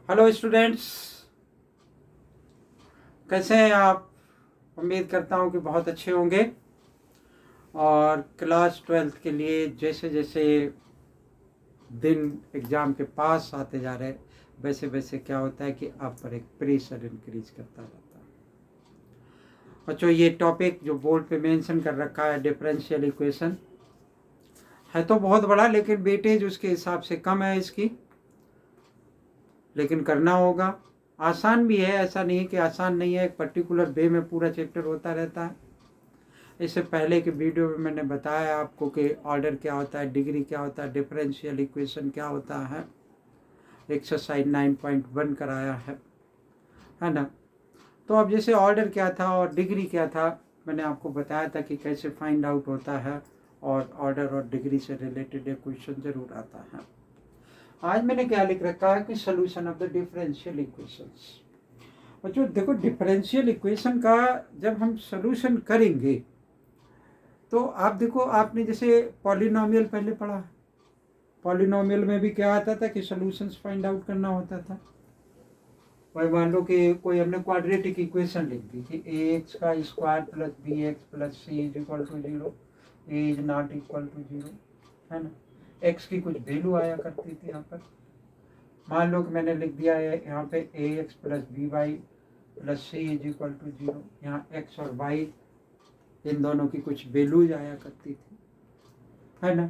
Hello students, कैसे हैं आप। उम्मीद करता हूं कि बहुत अच्छे होंगे। और क्लास 12th के लिए जैसे जैसे दिन एग्ज़ाम के पास आते जा रहे वैसे वैसे क्या होता है कि आप पर एक प्रेशर इंक्रीज करता रहता है। बच्चों, ये टॉपिक जो बोर्ड पे मेंशन कर रखा है डिफरेंशियल इक्वेशन है तो बहुत बड़ा, लेकिन वेटेज उसके हिसाब से कम है इसकी, लेकिन करना होगा। आसान भी है, ऐसा नहीं कि आसान नहीं है। एक पर्टिकुलर वे में पूरा चैप्टर होता रहता है। इससे पहले के वीडियो में मैंने बताया आपको कि ऑर्डर क्या होता है, डिग्री क्या होता है, डिफरेंशियल इक्वेशन क्या होता है, एक्सरसाइज 9.1 कराया है ना। तो अब जैसे ऑर्डर क्या था और डिग्री क्या था, मैंने आपको बताया था कि कैसे फाइंड आउट होता है, और ऑर्डर और डिग्री से रिलेटेड एक क्वेश्चन जरूर आता है। आज मैंने क्या लिख रखा है कि solution of the differential equations. बच्चों देखो, डिफरेंशियल इक्वेशन का जब हम सोल्यूशन करेंगे तो आप देखो, आपने जैसे पॉलिनोमियल पहले पढ़ा है। पॉलिनोमियल में भी क्या आता था कि सोल्यूशंस फाइंड आउट करना होता था। वही मान लो कि कोई हमने क्वाड्रेटिक इक्वेशन लिख दी कि ए एक्स का square plus B X plus C is equal to zero, A is not equal to zero, है ना। एक्स की कुछ वैल्यू आया करती थी यहाँ पर। मान लो कि मैंने लिख दिया है यहाँ पे a x plus b y plus C is equal to zero. यहाँ एक्स और वाई इन दोनों की कुछ वैल्यूज आया करती थी, है ना।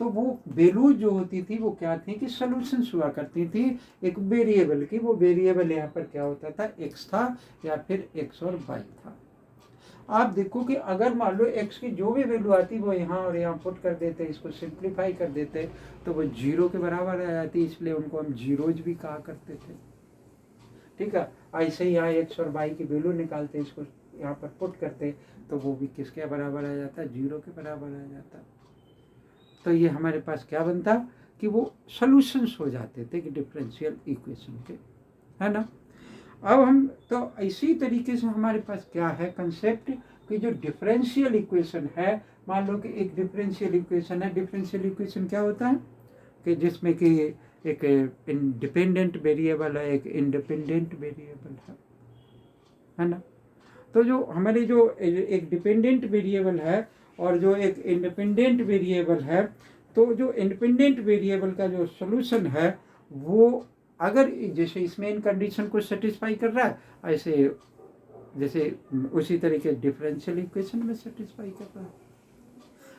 तो वो वैल्यूज जो होती थी वो क्या थी कि सॉल्यूशंस हुआ करती थी एक वेरिएबल की। वो वेरिएबल यहाँ पर क्या होता था, एक्स था या फिर एक्स और वाई था। आप देखो कि अगर मान लो एक्स की जो भी वैल्यू आती वो यहाँ और यहाँ पुट कर देते, इसको सिंप्लीफाई कर देते, तो वो जीरो के बराबर आ जाती। इसलिए उनको हम जीरोज भी कहा करते थे। ठीक है, ऐसे ही यहाँ एक्स और वाई की वैल्यू निकालते, इसको यहाँ पर पुट करते, तो वो भी किसके बराबर आ जाता, जीरो के बराबर आ जाता। तो ये हमारे पास क्या बनता कि वो सॉल्यूशंस हो जाते थे कि डिफरेंशियल इक्वेशन के, है ना। अब हम तो इसी तरीके से हमारे पास क्या है कंसेप्ट कि जो डिफरेंशियल इक्वेशन है, मान लो कि एक डिफरेंशियल इक्वेशन है। डिफरेंशियल इक्वेशन क्या होता है कि जिसमें कि एक इंडिपेंडेंट वेरिएबल है, एक इंडिपेंडेंट वेरिएबल है ना। तो जो हमारे जो एक डिपेंडेंट वेरिएबल है और जो एक इंडिपेंडेंट वेरिएबल है, तो जो इंडिपेंडेंट वेरिएबल का जो सोल्यूशन है वो अगर जैसे इसमें इन कंडीशन को सेटिस्फाई कर रहा है, ऐसे जैसे उसी तरीके डिफरेंशियल इक्वेशन में सेटिस्फाई कर रहा है।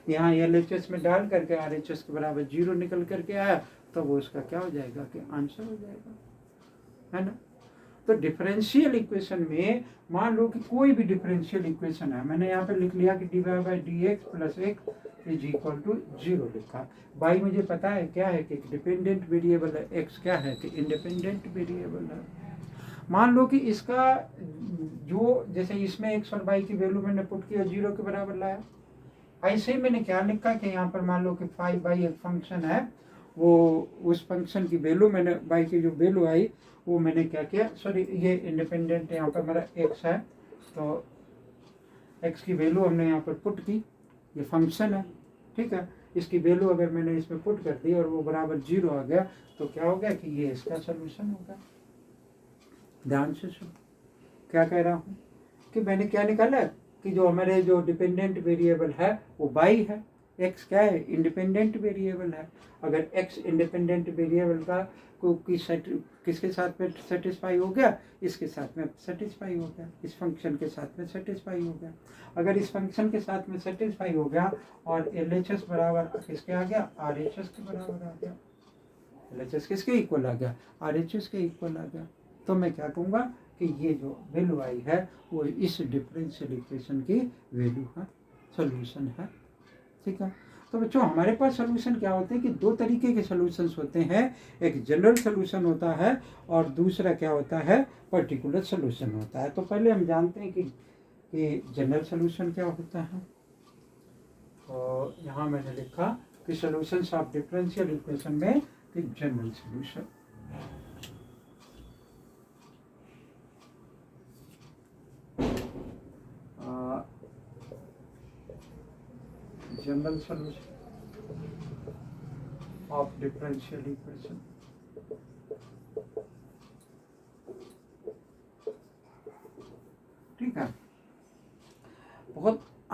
यहाँ एल एच एस में डाल करके आर एच एस के बराबर जीरो निकल करके आया, तो वो उसका क्या हो जाएगा कि आंसर हो जाएगा, है ना। तो डिफरेंशियल इक्वेशन में मान लो कि कोई भी डिफरेंशियल इक्वेशन है, मैंने यहाँ पे लिख लिया कि D Y by D X plus X is equal to zero लिखा। बाई मुझे पता है क्या है कि डिपेंडेंट वेरिएबल है, एक्स क्या है कि इंडिपेंडेंट वेरिएबल है। मान लो कि इसका जो जैसे इसमें एक्स और वाई की वैल्यू मैंने पुट किया, जीरो के बराबर लाया। ऐसे ही मैंने क्या लिखा कि यहाँ पर मान लो कि फाइव बाई एक फंक्शन है, वो उस फंक्शन की वैल्यू मैंने बाई की जो वैल्यू आई वो मैंने क्या किया, सॉरी ये इंडिपेंडेंट यहाँ पर मेरा एक्स है, तो एक्स की वैल्यू हमने यहाँ पर पुट की। ये फंक्शन है, ठीक है। इसकी वैल्यू अगर मैंने इसमें पुट कर दी और वो बराबर जीरो आ गया, तो क्या हो गया कि ये इसका सोल्यूशन होगा। ध्यान से सुनो क्या कह रहा हूँ कि मैंने क्या निकाला कि जो हमारे जो डिपेंडेंट वेरिएबल है वो बाई है, एक्स क्या है इंडिपेंडेंट वेरिएबल है। अगर एक्स इंडिपेंडेंट वेरिएबल का को किसके साथ में सेटिस्फाई हो गया, इसके साथ में सेटिस्फाई हो गया, इस फंक्शन के साथ में सेटिस्फाई हो गया। अगर इस फंक्शन के साथ में सेटिस्फाई हो गया और एल एच एस बराबर किसके आ गया, आर एच एस के बराबर आ गया। एल एच एस किसके इक्वल आ गया, आर एच एस के इक्वल आ गया। तो मैं क्या कहूँगा कि ये जो वैल्यू आई है वो इस डिफरेंशियल इक्वेशन की वैल्यू है, सोल्यूशन है, ठीक है। तो बच्चों हमारे पास सोल्यूशन क्या होते हैं कि दो तरीके के सोल्यूशंस होते हैं। एक जनरल सोल्यूशन होता है और दूसरा क्या होता है, पर्टिकुलर सोल्यूशन होता है। तो पहले हम जानते हैं कि जनरल सोल्यूशन क्या होता है। तो यहाँ मैंने लिखा कि सोल्यूशंस ऑफ डिफरेंशियल इक्वेशन में एक general solution. General solution of differential equation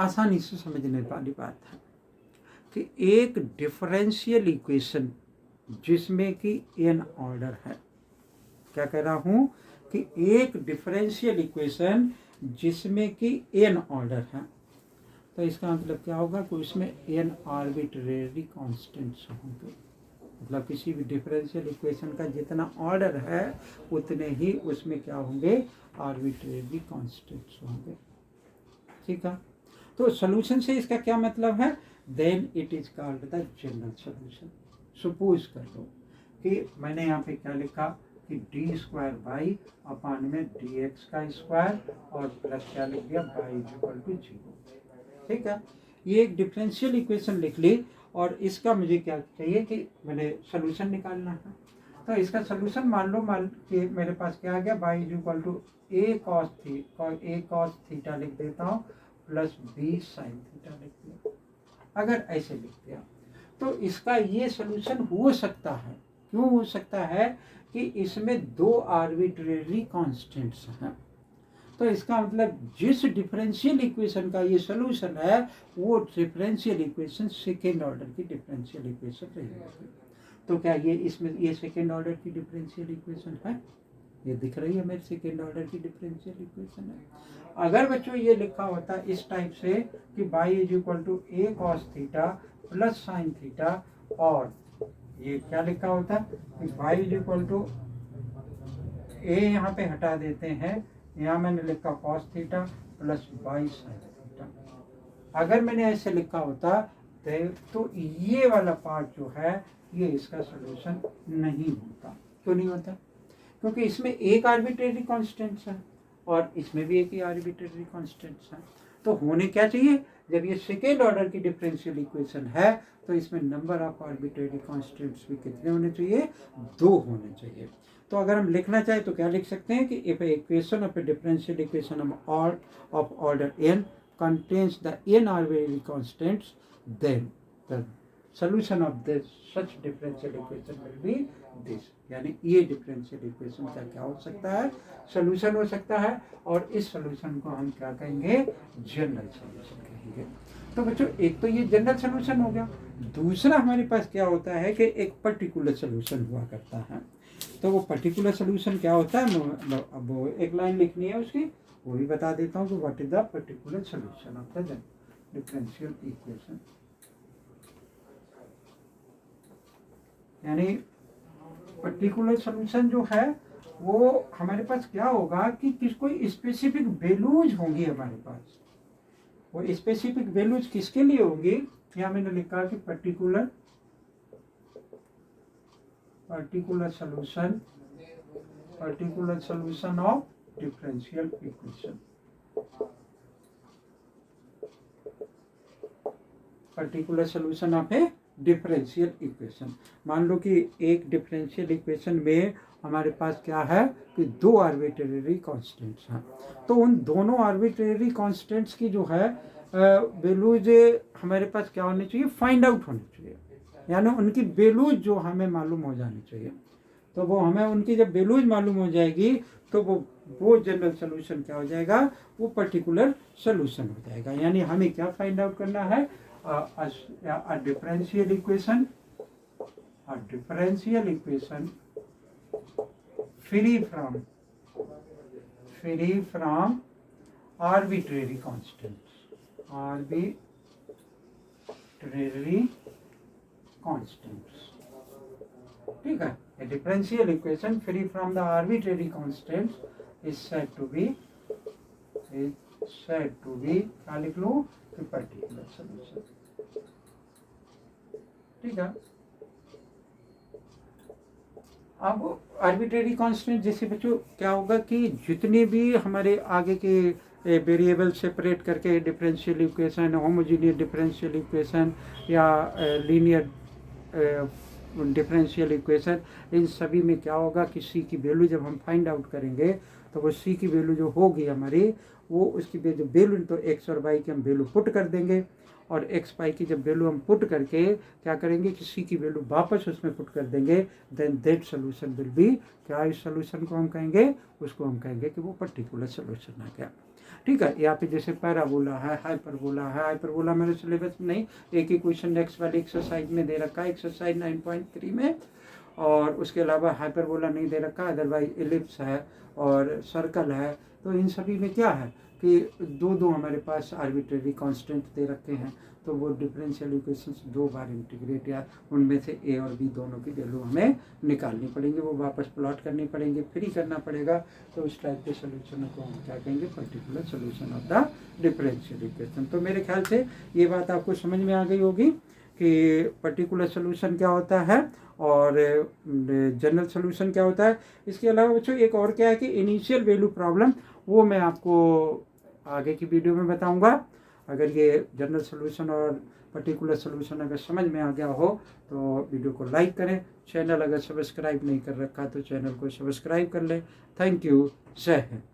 आसानी से समझने वाली बात है कि एक डिफरेंशियल इक्वेशन जिसमें कि n ऑर्डर है, क्या कह रहा हूँ कि एक डिफरेंशियल इक्वेशन जिसमें कि n ऑर्डर है, तो इसका मतलब क्या होगा कि उसमें n आर्बिट्रेरी कांस्टेंट्स होंगे। मतलब किसी भी डिफरेंशियल इक्वेशन का जितना ऑर्डर है उतने ही उसमें क्या होंगे, आर्बिट्रेरी कांस्टेंट्स होंगे। ठीक है, तो सॉल्यूशन से इसका क्या मतलब है, then it is called the general solution. Suppose कर लो कि मैंने यहाँ पे क्या लिखा कि डी स्क्वायर बाई अपान में डी एक्स का स्क्वायर और प्लस क्या लिख दिया बाई इक्वल टू 0। ठीक है, ये एक डिफरेंशियल इक्वेशन लिख ली और इसका मुझे क्या चाहिए कि मैंने सोल्यूशन निकालना है। तो इसका सोल्यूशन मान कि मेरे पास क्या आ गया, Y equal to A cos theta लिख देता हूँ प्लस बी साइन थीटा लिख दिया। अगर ऐसे लिख दिया तो इसका ये सोल्यूशन हो सकता है। क्यों हो सकता है कि इसमें दो आर्बिट्रेरी कांस्टेंट्स हैं। तो इसका मतलब जिस डिफरेंशियल इक्वेशन का ये सोल्यूशन है वो डिफरेंशियल इक्वेशन सेकेंड ऑर्डर की डिफरेंशियल इक्वेशन रहेगी। तो क्या ये इसमें ये सेकेंड ऑर्डर की डिफरेंशियल इक्वेशन है, ये दिख रही है मेरी सेकेंड ऑर्डर की डिफरेंशियल इक्वेशन है। अगर बच्चों ये लिखा होता इस टाइप से कि Y is equal to A cos theta plus sine theta, और ये क्या लिखा होता कि Y is equal to A यहाँ पे हटा देते हैं, यहाँ मैंने लिखा cos theta plus B sine theta. अगर मैंने ऐसे लिखा होता तो ये वाला पार्ट जो है ये इसका सॉल्यूशन नहीं होता। क्यों नहीं होता, क्योंकि इसमें एक आर्बिट्रेरी कांस्टेंट्स है और इसमें भी एक ही आर्बिट्रेरी कांस्टेंट्स है। तो होने क्या चाहिए, जब ये सेकेंड ऑर्डर की डिफरेंशियल इक्वेशन है तो इसमें नंबर ऑफ आर्बिट्रेरी कांस्टेंट्स भी कितने होने चाहिए, 2 होने चाहिए। तो अगर हम लिखना चाहें तो क्या लिख सकते हैं कि if equation of A differential equation of order n contains the n arbitrary constants, then the solution of this such differential equation will be this। यानी ये डिफरेंशियल इक्वेशन का क्या हो सकता है, सोल्यूशन हो सकता है, और इस सोल्यूशन को हम क्या कहेंगे, जनरल सोल्यूशन कहेंगे। तो बच्चों एक तो ये जनरल सोल्यूशन हो गया, दूसरा हमारे पास क्या होता है कि एक पर्टिकुलर सोल्यूशन हुआ करता है। तो वो पर्टिकुलर सोल्यूशन क्या होता है, अब वो एक लाइन लिखनी है उसकी, वो भी बता देता हूँ कि what is the particular solution of the differential equation. यानी पर्टिकुलर सोल्यूशन जो है वो हमारे पास क्या होगा कि कोई स्पेसिफिक वैल्यूज होंगी हमारे पास। वो स्पेसिफिक वैल्यूज किसके लिए होंगी, यहाँ मैंने लिखा कि particular solution of differential equation। Particular solution of A differential equation. मान लो कि एक डिफरेंशियल इक्वेशन में हमारे पास क्या है कि 2 आर्बिट्रेरी कांस्टेंट्स हैं। तो उन दोनों आर्बिट्रेरी कांस्टेंट्स की जो है वैल्यूज हमारे पास क्या होनी चाहिए, फाइंड आउट होनी चाहिए। यानी उनकी वैल्यूज जो हमें मालूम हो जानी चाहिए। तो वो हमें उनकी जब वैल्यूज मालूम हो जाएगी तो वो जनरल सोल्यूशन क्या हो जाएगा, वो पर्टिकुलर सोल्यूशन हो जाएगा। यानी हमें क्या फाइंड आउट करना है, differential equation free from arbitrary constants. ठीक है, a differential equation free from the arbitrary constants is said to be क्या लिख लूं कि पर्टिकुलर सोल्यूशन। ठीक है, अब आर्बिट्रेरी कांस्टेंट जैसे बच्चों क्या होगा कि जितने भी हमारे आगे के वेरिएबल सेपरेट करके differential equation, homogeneous differential equation या लीनियर डिफरेंशियल इक्वेशन, इन सभी में क्या होगा कि सी की वैल्यू जब हम फाइंड आउट करेंगे तो वो सी की वैल्यू जो होगी हमारी, वो उसकी जो वैल्यू तो एक्स और वाई की हम वैल्यू पुट कर देंगे और एक्स पाई की जब वैल्यू हम पुट करके क्या करेंगे कि सी की वैल्यू वापस उसमें पुट कर देंगे, then that solution will be, क्या इस सोल्यूशन को हम कहेंगे, उसको हम कहेंगे कि वो पर्टिकुलर सोल्यूशन आ गया। ठीक है, यहाँ पे जैसे पैराबोला है, हाइपरबोला है, हाइपरबोला मेरे सिलेबस में नहीं, एक ही क्वेश्चन नेक्स्ट वाली एक्सरसाइज में दे रखा है, एक्सरसाइज 9.3 में, और उसके अलावा हाइपरबोला नहीं दे रखा, अदरवाइज एलिप्स है और सर्कल है। तो इन सभी में क्या है कि दो दो हमारे पास आर्बिट्रेरी कांस्टेंट दे रखे हैं, तो वो डिफरेंशियल इक्वेशंस 2 बार इंटीग्रेट, या उनमें से ए और बी दोनों की वैल्यू हमें निकालनी पड़ेंगी, वो वापस प्लॉट करनी पड़ेंगे, फिर ही करना पड़ेगा। तो उस टाइप के सोल्यूशन को हम क्या कहेंगे, particular solution of the differential equation. तो मेरे ख्याल से ये बात आपको समझ में आ गई होगी कि पर्टिकुलर सोल्यूशन क्या होता है और जनरल सोल्यूशन क्या होता है। इसके अलावा बच्चों एक और क्या है कि इनिशियल वैल्यू प्रॉब्लम, वो मैं आपको आगे की वीडियो में बताऊंगा। अगर ये जनरल सोल्यूशन और पर्टिकुलर सोल्यूशन अगर समझ में आ गया हो तो वीडियो को लाइक करें, चैनल अगर सब्सक्राइब नहीं कर रखा तो चैनल को सब्सक्राइब कर लें। थैंक यू, जय हिंद।